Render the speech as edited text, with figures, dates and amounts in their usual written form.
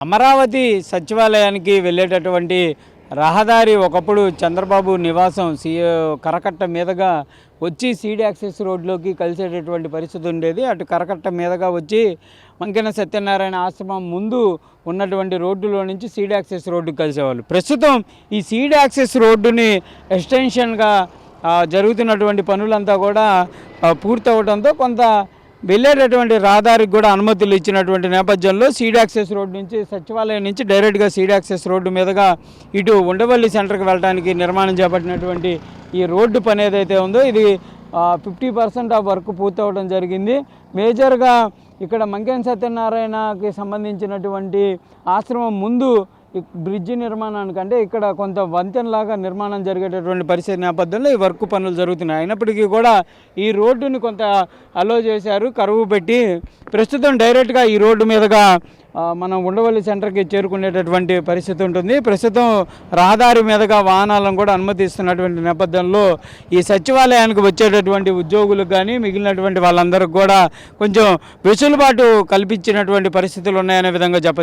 అమరావతి సచివాలయానికి వెళ్ళేటటువంటి రహదారి ఒకప్పుడు చంద్రబాబు నివాసం కరకట్ట మీదుగా వచ్చి సీడ్ యాక్సెస్ రోడ్లోకి కలిసేటటువంటి పరిస్థితి ఉండేది. అటు కరకట్ట మీదుగా వచ్చి మంకెన సత్యనారాయణ ఆశ్రమం ముందు ఉన్నటువంటి రోడ్డులో నుంచి సీడ్ యాక్సెస్ రోడ్డుకి కలిసేవాళ్ళు. ప్రస్తుతం ఈ సీడ్ యాక్సెస్ రోడ్డుని ఎక్స్టెన్షన్గా జరుగుతున్నటువంటి పనులంతా కూడా పూర్తవడంతో కొంత వెళ్ళేటటువంటి రహదారికి కూడా అనుమతులు ఇచ్చినటువంటి నేపథ్యంలో సీడ్ యాక్సెస్ రోడ్డు నుంచి సచివాలయం నుంచి డైరెక్ట్గా సీడ్ యాక్సెస్ రోడ్డు మీదుగా ఇటు ఉండవల్లి సెంటర్కి వెళ్ళడానికి నిర్మాణం చేపట్టినటువంటి ఈ రోడ్డు పని ఏదైతే ఉందో ఇది 50% ఆఫ్ వర్క్ పూర్తవడం జరిగింది. మేజర్గా ఇక్కడ మంకెన సత్యనారాయణకి సంబంధించినటువంటి ఆశ్రమం ముందు బ్రిడ్జి నిర్మాణానికి అంటే ఇక్కడ కొంత వంతెనలాగా నిర్మాణం జరిగేటటువంటి పరిస్థితి నేపథ్యంలో ఈ వర్క్ పనులు జరుగుతున్నాయి. అయినప్పటికీ కూడా ఈ రోడ్డుని కొంత అలో చేశారు, కరువు పెట్టి ప్రస్తుతం డైరెక్ట్గా ఈ రోడ్డు మీదుగా మనం ఉండవల్లి సెంటర్కి చేరుకునేటటువంటి పరిస్థితి ఉంటుంది. ప్రస్తుతం రహదారి మీదుగా వాహనాలను కూడా అనుమతిస్తున్నటువంటి నేపథ్యంలో ఈ సచివాలయానికి వచ్చేటటువంటి ఉద్యోగులకు కానీ మిగిలినటువంటి వాళ్ళందరికీ కూడా కొంచెం వెసులుబాటు కల్పించినటువంటి పరిస్థితులు ఉన్నాయనే విధంగా చెప్పచ్చు.